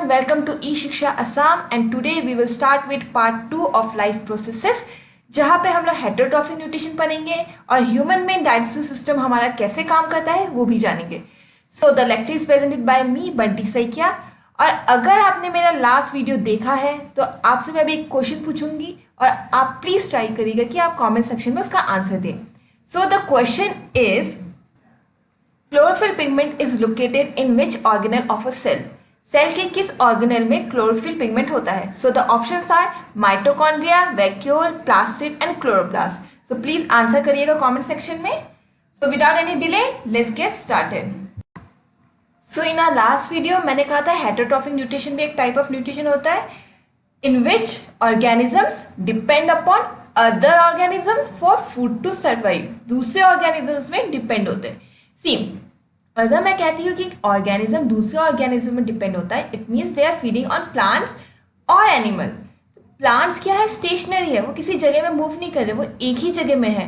everyone, welcome to E-Shiksha Assam and today we will start with part 2 of life processes जहाँ पे हम लोग heterotrophic nutrition पढ़ेंगे और ह्यूमन में डाइजेस्टिव सिस्टम हमारा कैसे काम करता है वो भी जानेंगे। So the lecture is presented by me Bunty Saikia. और अगर आपने मेरा लास्ट वीडियो देखा है तो आपसे मैं अभी एक क्वेश्चन पूछूंगी और आप प्लीज़ ट्राई करिएगा कि आप कॉमेंट सेक्शन में उसका आंसर दें। So the question is chlorophyll pigment is located in which organelle of a cell. Cell के किस ऑर्गेनल में क्लोरोफिल पिगमेंट होता है? So the options are mitochondria, vacuole, plastid and chloroplast. So please answer करिएगा comment section में। So without any delay let's get started. So in our last video मैंने कहा था हेटेरोट्रॉफिक न्यूट्रिशन भी एक टाइप ऑफ न्यूट्रिशन होता है in which organisms depend upon other organisms for food to survive. दूसरे ऑर्गेनिजम्स में डिपेंड होते हैं। सी, अगर मैं कहती हूँ कि ऑर्गेनिज्म दूसरे ऑर्गेनिज्म में डिपेंड होता है, it means they are feeding on plants और एनिमल। प्लांट्स क्या है? स्टेशनरी है, वो किसी जगह में मूव नहीं कर रहे, वो एक ही जगह में है।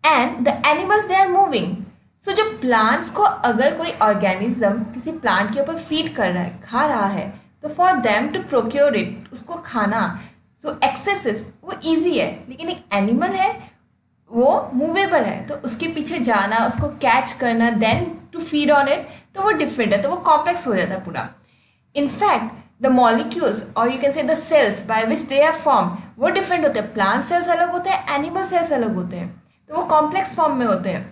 And the animals they are moving. So जो प्लांट्स को अगर कोई ऑर्गेनिज्म किसी प्लांट के ऊपर फीड कर रहा है, खा रहा है, तो for them to procure it, उसको खाना, सो एक्सेसिस वो ईजी है। लेकिन एक एनिमल है वो मूवेबल है, तो उसके पीछे जाना, उसको कैच करना, then to feed on it, तो वो डिफरेंट है, तो वो कॉम्प्लेक्स हो जाता है पूरा। इनफैक्ट द मॉलिक्यूल्स और you can say the cells by which they are form वो डिफरेंट होते हैं। प्लांट सेल्स अलग होते हैं, एनिमल सेल्स अलग होते हैं, तो वो कॉम्प्लेक्स फॉर्म में होते हैं।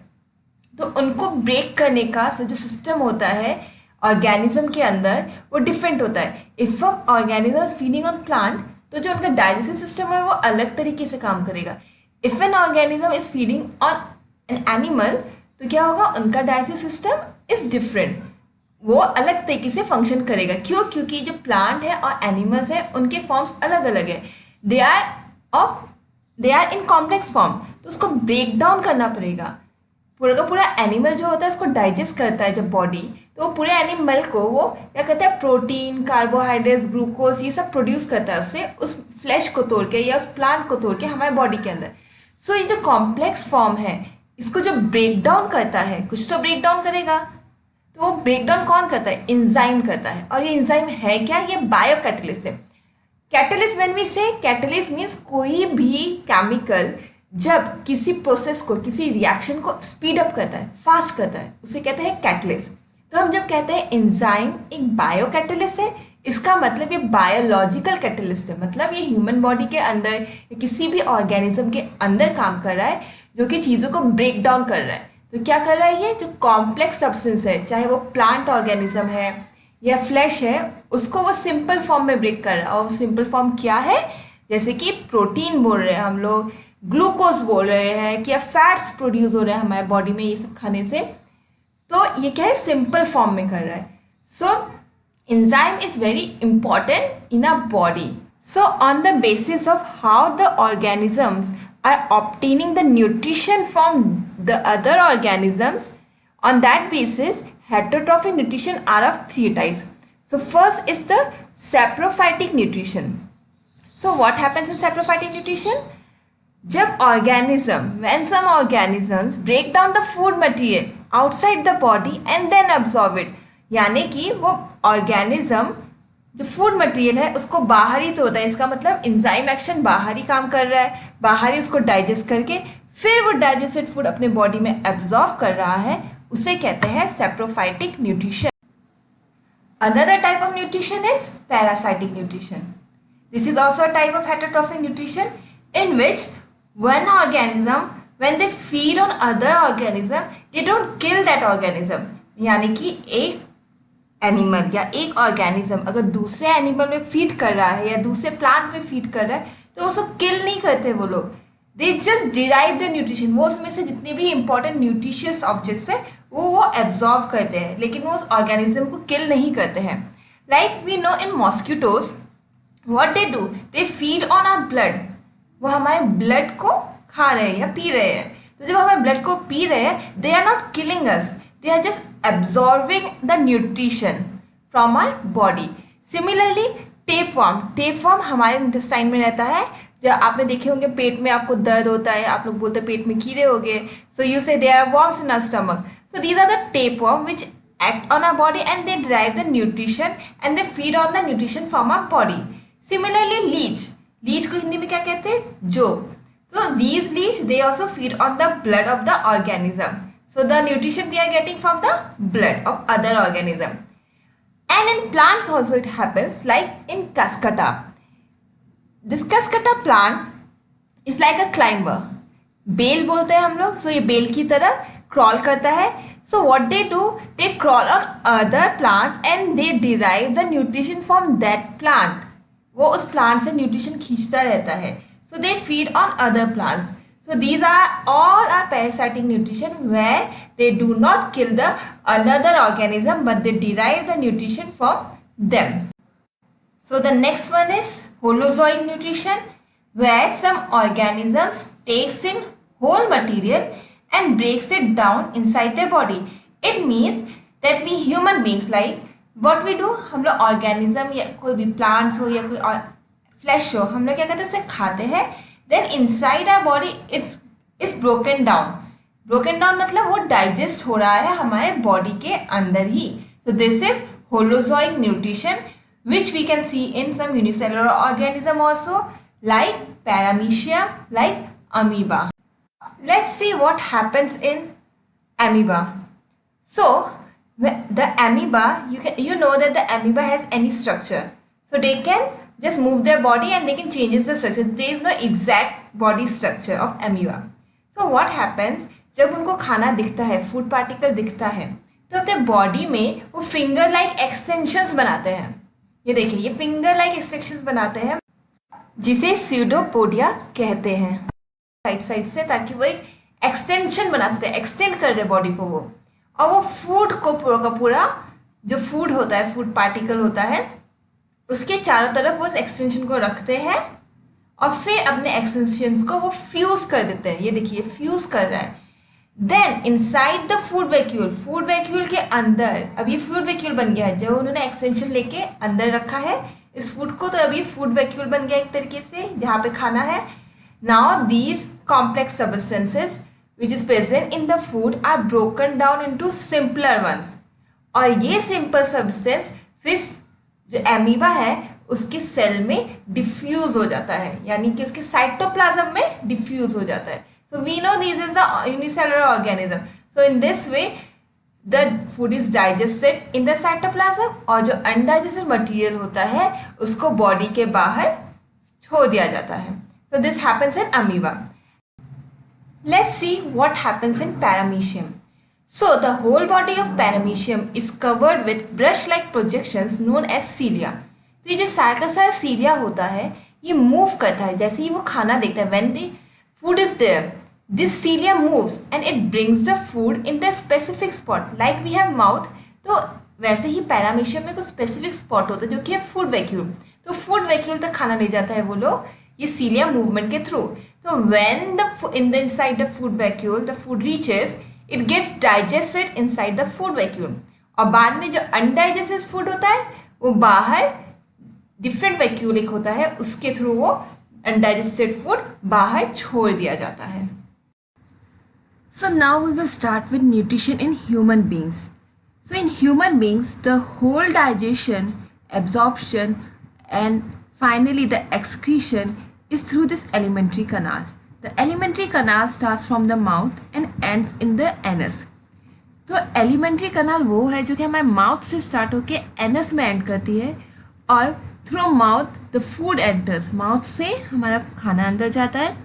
तो उनको ब्रेक करने का जो सिस्टम होता है ऑर्गेनिज्म के अंदर वो डिफरेंट होता है। If organism is feeding on plant, तो जो उनका डाइजेस्टिव सिस्टम है वो अलग तरीके से काम करेगा। If an organism is feeding on an animal, तो क्या होगा? उनका डाइजेस्टिव सिस्टम इज डिफरेंट, वो अलग तरीके से फंक्शन करेगा। क्यों? क्योंकि जो प्लांट है और एनिमल्स है उनके फॉर्म्स अलग अलग है। They are in complex form, तो उसको ब्रेक डाउन करना पड़ेगा। पूरा का पूरा एनिमल जो होता है उसको डाइजेस्ट करता है जब बॉडी, तो वो पूरे एनिमल को वो क्या कहते हैं, प्रोटीन, कार्बोहाइड्रेट्स, ग्लूकोज, ये सब प्रोड्यूस करता है उससे, उस फ्लैश को तोड़ के या उस प्लांट को तोड़ के हमारे बॉडी के अंदर। सो ये जो कॉम्प्लेक्स फॉर्म है इसको जो ब्रेक डाउन करता है, कुछ तो ब्रेक डाउन करेगा, तो वो ब्रेक डाउन कौन करता है? इंजाइम करता है। और ये इंजाइम है क्या? ये बायो कैटलिस्ट है। कैटलिस्ट, व्हेन वी से कैटलिस्ट मीन्स कोई भी केमिकल जब किसी प्रोसेस को, किसी रिएक्शन को स्पीड अप करता है, फास्ट करता है, उसे कहते हैं कैटलिस्ट। तो हम जब कहते हैं इंजाइम एक बायो कैटलिस्ट है, इसका मतलब ये बायोलॉजिकल कैटलिस्ट है, मतलब ये ह्यूमन बॉडी के अंदर या किसी भी ऑर्गेनिज्म के अंदर काम कर रहा है जो कि चीज़ों को ब्रेक डाउन कर रहा है। तो क्या कर रहा है? ये जो कॉम्प्लेक्स सब्सटेंस है, चाहे वो प्लांट ऑर्गेनिज्म है या फ्लैश है, उसको वो सिंपल फॉर्म में ब्रेक कर रहा है। और वो सिंपल फॉर्म क्या है? जैसे कि प्रोटीन बोल रहे हैं हम लोग, ग्लूकोज बोल रहे हैं, कि या फैट्स प्रोड्यूस हो रहे हैं हमारे बॉडी में ये सब खाने से, तो ये क्या है? सिंपल फॉर्म में कर रहा है। सो enzyme is very important in our body. So on the basis of how the organisms are obtaining the nutrition from the other organisms, on that basis heterotrophic nutrition are of three types. So first is the saprophytic nutrition. So what happens in saprophytic nutrition? जब when some organisms break down the food material outside the body and then absorb it, यानी कि वो organism जो food material है उसको बाहर ही तोड़ता है। इसका मतलब इंजाइम एक्शन बाहर ही काम कर रहा है, बाहर ही उसको डाइजेस्ट करके फिर वो डाइजेस्टेड फूड अपने बॉडी में एब्जॉर्ब कर रहा है, उसे कहते हैं saprophytic nutrition. Another type of nutrition is parasitic nutrition. This is also a type of heterotrophic nutrition in which one organism when they feed on other organism they don't kill that organism. यानी कि एक animal या एक organism अगर दूसरे animal में feed कर रहा है या दूसरे प्लांट में फीड कर रहा है, तो उसको किल नहीं करते वो लोग, they just derive the nutrition. वो उसमें से जितने भी इंपॉर्टेंट न्यूट्रिशियस ऑब्जेक्ट्स है वो एब्जॉर्व करते हैं, लेकिन वो उस ऑर्गेनिज्म को किल नहीं करते हैं। Like we know in mosquitoes what they do, they feed on our blood. वो हमारे ब्लड को खा रहे हैं या पी रहे हैं। तो जब हमारे ब्लड को पी रहे हैं, they are not killing us, they are just absorbing the nutrition from our body. Similarly tapeworm हमारे इंटेस्टाइन में रहता है। जब आपने देखे होंगे पेट में आपको दर्द होता है, आप लोग बोलते हैं पेट में कीड़े हो गए, so you say there are worms in our stomach. So these are the tapeworm which act on our body and they derive the nutrition and they feed on the nutrition from our body. Similarly, leech को हिंदी में क्या कहते हैं? Joke. So these leech, they also feed on the blood of the organism. So the nutrition they are getting from the blood of other organism. And in plants also it happens, like in Cuscuta. This Cuscuta plant is like a climber. बेल बोलते हैं हम लोग. So ये bell की तरह crawl करता है. So what they do, they crawl on other plants and they derive the nutrition from that plant. वो उस plant से nutrition खींचता रहता है. So they feed on other plants. So these are all are parasitic nutrition where they do not kill the another organism but they derive the nutrition from them. So the next one is holozoic nutrition where some organisms takes in whole material and breaks it down inside their body. It means that we human beings, like what we do, हम लोग organism या कोई भी plants हो या कोई और flesh हो, हम लोग क्या करते हैं, उसे खाते हैं. Then inside our body it's broken down. Broken down मतलब वो digest हो रहा है हमारे body के अंदर ही. So this is holozoic nutrition which we can see in some unicellular organism also, like paramecium, like amoeba. Let's see what happens in amoeba. So the amoeba, you know that the amoeba has any structure. So they can just move their body and they can change the structure. There is no exact body structure of amoeba. So what happens, जब उनको खाना दिखता है, food particle दिखता है, तो अपने body में वो फिंगर लाइक एक्सटेंशंस बनाते हैं. ये देखिए, ये फिंगर लाइक एक्सटेंशंस बनाते हैं जिसे स्यूडोपोडिया कहते हैं. साइड से, ताकि वो एक एक्सटेंशन बना सकते हैं, एक्सटेंड कर रहे बॉडी को वो. और वो फूड को पूरा जो फूड होता है, फूड पार्टिकल होता है, उसके चारों तरफ वो इस एक्सटेंशन को रखते हैं और फिर अपने एक्सटेंशंस को वो फ्यूज कर देते हैं. ये देखिए, फ्यूज कर रहा है. Then inside the food vacuole के अंदर, अब ये फूड वैक्यूल बन गया है. जब उन्होंने एक्सटेंशन लेके अंदर रखा है इस फूड को, तो अभी फूड वैक्यूल बन गया एक तरीके से, जहाँ पे खाना है. Now these complex substances which is present in the food are broken down into simpler ones. और ये सिंपल सब्सटेंस फिर जो एमीबा है उसके सेल में डिफ्यूज हो जाता है, यानी कि उसके साइटोप्लाज्म में डिफ्यूज हो जाता है. So we know this is the unicellular organism. So in this way the food is digested in the cytoplasm और जो अनडाइजेस्टेड मटेरियल होता है उसको बॉडी के बाहर छोड़ दिया जाता है. So this happens in amoeba. Let's see what happens in paramecium. So the whole body of paramecium is covered with brush-like projections known as cilia. तो ये जो सारा का सारा cilia होता है ये मूव करता है जैसे ही वो खाना देखता है. When the food is there, this cilia moves and it brings the food in the specific spot. Like we have mouth, तो वैसे ही पैरामीशियम में कुछ स्पेसिफिक स्पॉट होता है जो कि है फूड वैक्यूल. तो फूड वैक्यूल तक खाना ले जाता है वो लोग ये cilia मूवमेंट के थ्रू. तो when the inside the food vacuole the food reaches, it gets digested inside the food vacuole. और बाद में जो undigested food होता है वो बाहर different vacuole एक होता है, उसके थ्रू वो undigested food बाहर छोड़ दिया जाता है. So now we will start with nutrition in human beings. So in human beings the whole digestion, absorption and finally the excretion is through this alimentary canal. The alimentary canal starts from the mouth and ends in the anus. तो alimentary canal वो है जो कि हमारे mouth से start होके anus में and करती है और through mouth the food enters. Mouth से हमारा खाना अंदर जाता है.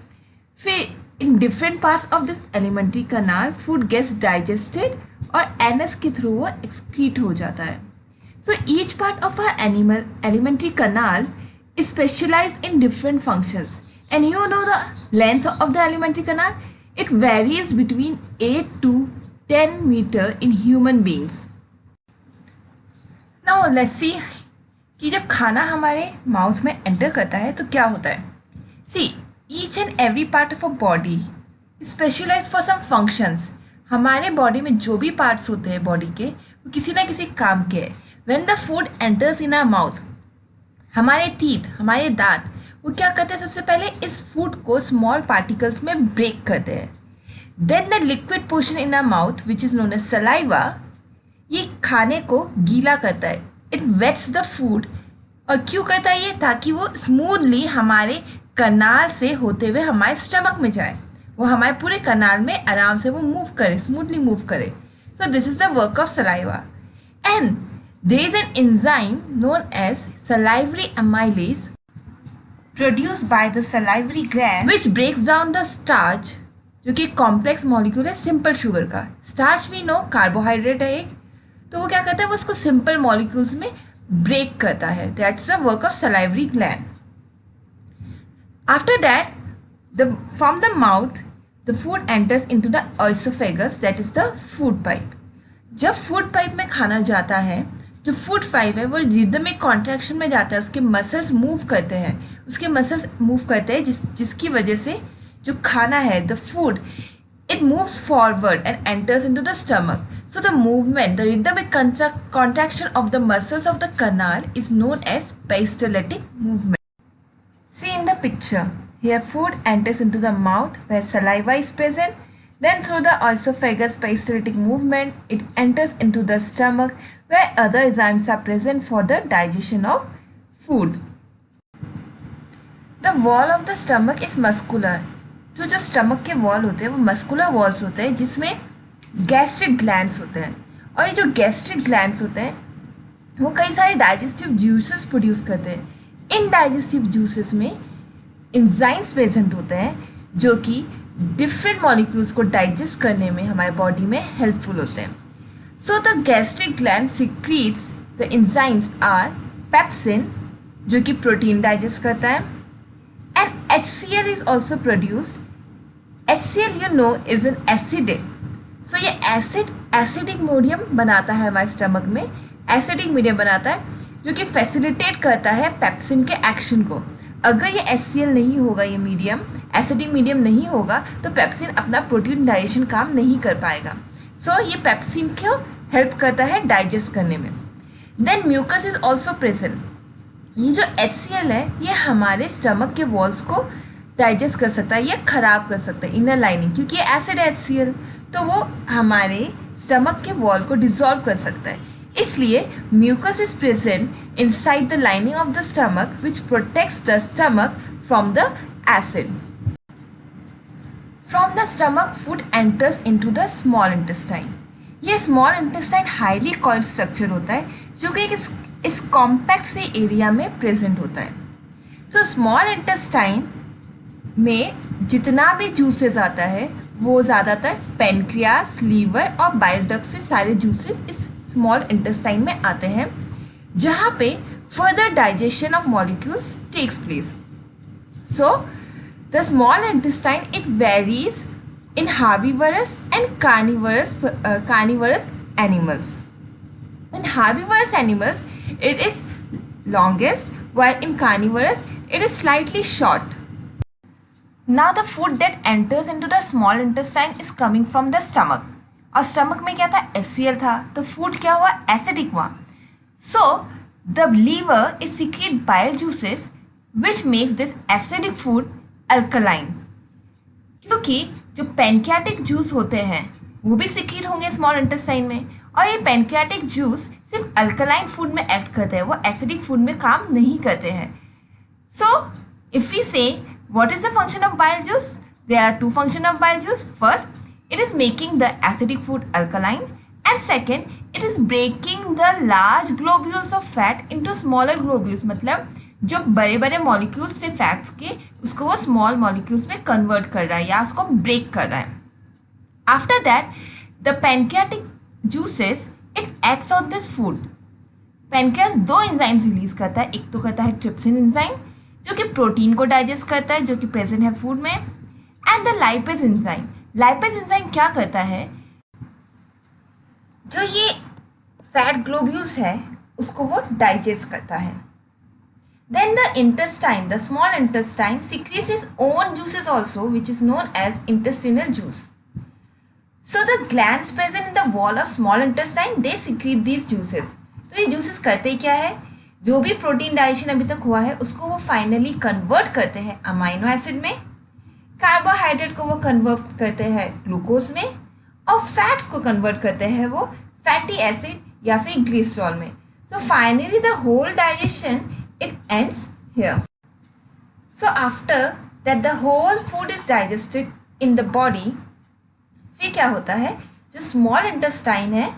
फिर in different parts of this alimentary canal food gets digested और एनस के थ्रू वो एक्सक्रीट हो जाता है. So each part of our animal alimentary canal is specialized in different functions. And you know the length of the alimentary canal? It varies between 8 to 10 meter in human beings. Now let's see कि जब खाना हमारे mouth में enter करता है तो क्या होता है. See, each and every part of a body is specialized for some functions. हमारे बॉडी में जो भी पार्ट्स होते हैं बॉडी के वो किसी ना किसी काम के है. When the food enters in our mouth, हमारे टीथ, हमारे दांत वो क्या करते हैं, सबसे पहले इस फूड को स्मॉल पार्टिकल्स में ब्रेक करते हैं. Then the liquid portion in our mouth which is known as saliva ये खाने को गीला करता है, इट वेट्स द फूड। और क्यों करता है ये? ताकि वो स्मूथली हमारे कनाल से होते हुए हमारे स्टमक में जाए, वो हमारे पूरे कनाल में आराम से वो मूव करे, स्मूथली मूव करे। So this is the work of saliva. And there is an enzyme known as salivary amylase produced by the salivary gland which breaks down the starch, जो कि कॉम्प्लेक्स मॉलिक्यूल है simple sugar का। Starch we know carbohydrate है एक, तो वो क्या करता है, वो उसको सिंपल मॉलिक्यूल्स में ब्रेक करता है। That's the work of salivary gland. After that from the mouth the food enters into the oesophagus, that is the food pipe. जब फूड पाइप में खाना जाता है, जो फूड पाइप है वो रिदमिक कॉन्ट्रैक्शन में जाता है, उसके मसल्स मूव करते हैं, उसके मसल्स मूव करते हैं जिसकी वजह से जो खाना है, the food, it moves forward and enters into the stomach. So the movement, the rhythmic contraction of the muscles of the canal is known as peristaltic movement. See in the picture, here food enters into the mouth where saliva is present. Then through the esophagus peristaltic movement, it enters into the stomach where other enzymes are present for the digestion of food. The wall of the stomach is muscular. जो stomach के wall होते हैं वो muscular walls होते हैं जिसमें gastric glands होते हैं। और ये जो गैस्ट्रिक ग्लैंड्स होते हैं वो कई सारे डाइजेस्टिव जूसेस प्रोड्यूस करते हैं। इन डाइजेस्टिव जूसेस में एंजाइम्स प्रेजेंट होते हैं जो कि डिफरेंट मॉलिक्यूल्स को डाइजेस्ट करने में हमारे बॉडी में हेल्पफुल होते हैं। So the gastric gland secrets the enzymes are pepsin, जो कि प्रोटीन डाइजेस्ट करता है, and HCl is also produced. HCl you know is an acidic. So ये एसिडिक मीडियम बनाता है हमारे स्टमक में, एसिडिक मीडियम बनाता है जो कि फैसिलिटेट करता है पेप्सिन के एक्शन को। अगर ये HCl नहीं होगा, ये मीडियम एसिडिक मीडियम नहीं होगा, तो पेप्सिन अपना प्रोटीन डाइजेशन काम नहीं कर पाएगा। सो ये पेप्सिन को हेल्प करता है डाइजेस्ट करने में। Then mucus is also present. ये जो HCl है ये हमारे स्टमक के वॉल्स को डाइजेस्ट कर सकता है या ख़राब कर सकता है, इनर लाइनिंग, क्योंकि ये एसिड है HCl, तो वो हमारे स्टमक के वॉल को डिसॉल्व कर सकता है। इसलिए mucus is present inside the lining of the stomach which protects the stomach from the acid. From the stomach food enters into the small intestine. ये small intestine highly coiled structure होता है जो कि इस कॉम्पैक्ट से area में present होता है। तो स्मॉल इंटेस्टाइन में जितना भी जूसेस आता है वो ज़्यादातर पेनक्रियास, लीवर और बाइल डक्ट से सारे जूसेस इस स्मॉल इंटेस्टाइन में आते हैं, जहाँ पे further digestion of molecules takes place. So the small intestine it varies in herbivorous and carnivorous animals. In herbivorous animals, it is longest, while in carnivorous, it is slightly short. Now the food that enters into the small intestine is coming from the stomach. और stomach में क्या था? HCl था, तो food क्या हुआ? Acidic हुआ. So the liver is secrete bile juices which makes this acidic food alkaline. क्योंकि जो पैनक्रियाटिक जूस होते हैं वो भी सिक्रीट होंगे स्मॉल इंटेस्टाइन में, और ये पैनक्रियाटिक जूस सिर्फ अल्कलाइन फूड में एक्ट करते हैं, वो एसिडिक फूड में काम नहीं करते हैं. So if we say what is the function of bile juice, there are two function of bile juice. First, it is making the acidic food alkaline, and second, it is breaking the large globules of fat into smaller globules. मतलब जो बड़े बड़े molecules से fats के उसको वो small molecules में convert कर रहा है या उसको ब्रेक कर रहा है. After that the pancreatic juices it acts on this food. Pancreas दो एंजाइम्स रिलीज करता है. एक तो करता है ट्रिप्सिन एंजाइम जो कि प्रोटीन को डाइजेस्ट करता है जो कि प्रेजेंट है फूड में, and the lipase enzyme. Lipase enzyme क्या करता है, जो ये फैट ग्लोब्यूल्स है उसको वो डाइजेस्ट करता है. Then the intestine, the small intestine secretes its own juices also, which is known as intestinal juice. So the glands present in the wall of small intestine, they secrete these juices. तो ये juices करते क्या है, जो भी protein digestion अभी तक हुआ है उसको वो फाइनली कन्वर्ट करते हैं अमाइनो एसिड में, कार्बोहाइड्रेट को वो कन्वर्ट करते हैं ग्लूकोज में, और फैट्स को कन्वर्ट करते हैं वो फैटी एसिड या फिर ग्लिसरॉल में. So finally the whole digestion it ends here. So after that the whole food is digested in the body, फिर क्या होता है, जो स्मॉल इंटेस्टाइन है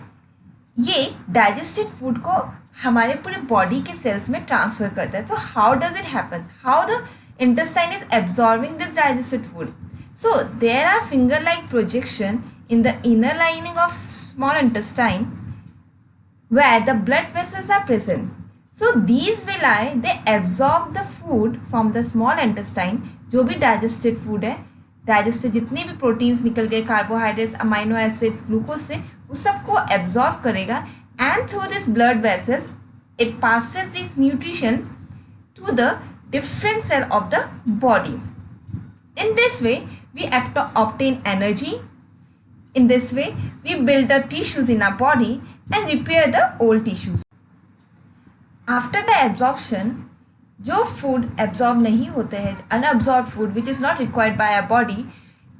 ये डाइजेस्टेड फूड को हमारे पूरे बॉडी के सेल्स में ट्रांसफर करता है. तो how does it happens, how the intestine is absorbing this digested food? So there are finger like projection in the inner lining of small intestine where the blood vessels are present. So these villi, they absorb the food from the small intestine. जो भी digested food है, digested जितने भी proteins निकल गए, carbohydrates, amino acids, glucose से, उस सबको absorb करेगा, and through this blood vessels it passes these nutrition to the different cell of the body. In this way we obtain energy. In this way we build the tissues in our body and repair the old tissues. After the absorption, जो food absorb नहीं होते हैं, unabsorbed food which is not required by our body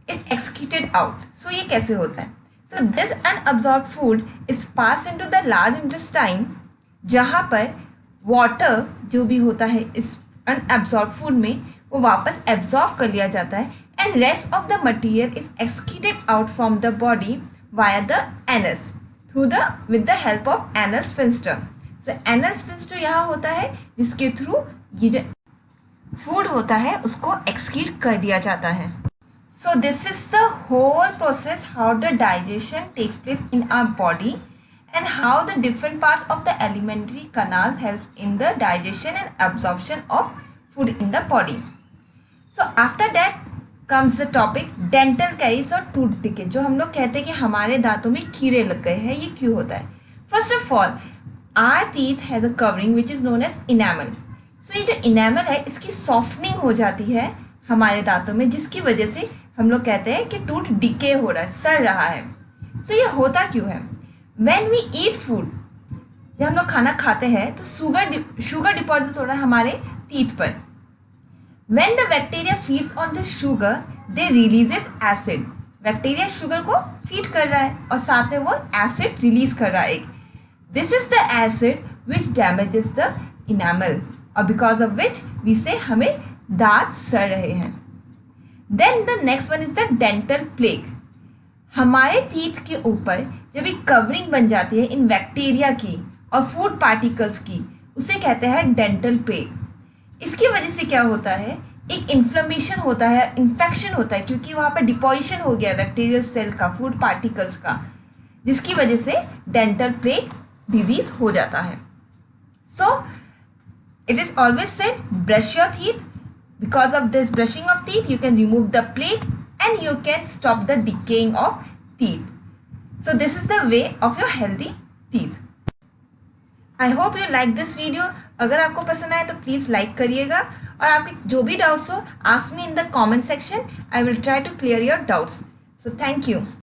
is excreted out. So ये कैसे होता है? So this unabsorbed food is passed into the large intestine, जहाँ पर water जो भी होता है इस अनएब्जॉर्ब फूड में वो वापस एब्जॉर्ब कर लिया जाता है, and rest of the material is excreted out from the body via the anus through the with the help of anal sphincter. So anal sphincter यहाँ होता है जिसके थ्रू ये जो फूड होता है उसको एक्सक्रीट कर दिया जाता है. So this is the whole process how the digestion takes place in our body and how the different parts of the alimentary canals helps in the digestion and absorption of food in the body. So after that comes the topic dental caries और tooth decay. जो हम लोग कहते हैं कि हमारे दांतों में कीड़े लग गए हैं, ये क्यों होता है? First of all, our teeth has a covering which is known as enamel. So ये जो enamel है इसकी softening हो जाती है हमारे दांतों में, जिसकी वजह से हम लोग कहते हैं कि टूथ डिके हो रहा है, सड़ रहा है. So ये होता क्यों है? When we eat food, जब हम लोग खाना खाते हैं तो शुगर डिपॉजिट हो रहा है हमारे टीथ पर. When the bacteria feeds on the sugar, they releases acid. Bacteria sugar को फीड कर रहा है और साथ में वो एसिड रिलीज कर रहा है एक. This is the acid which damages the enamel और because of which we say हमें दांत सड़ रहे हैं. Then the next one is the dental plaque. हमारे टीथ के ऊपर जब एक कवरिंग बन जाती है इन बैक्टीरिया की और फूड पार्टिकल्स की, उसे कहते हैं डेंटल प्लेक. इसकी वजह से क्या होता है, एक इन्फ्लेमेशन होता है, इन्फेक्शन होता है, क्योंकि वहाँ पर डिपोजिशन हो गया बैक्टीरियल सेल का, फूड पार्टिकल्स का, जिसकी वजह से डेंटल प्लेक डिजीज हो जाता है. So it is always said brush your teeth. Because of this brushing of teeth you can remove the plaque and you can stop the decaying of teeth. So this is the way of your healthy teeth. I hope you like this video. अगर आपको पसंद आए तो please like करिएगा और आपके जो भी डाउट्स हो ask me in the comment section. I will try to clear your doubts. So thank you.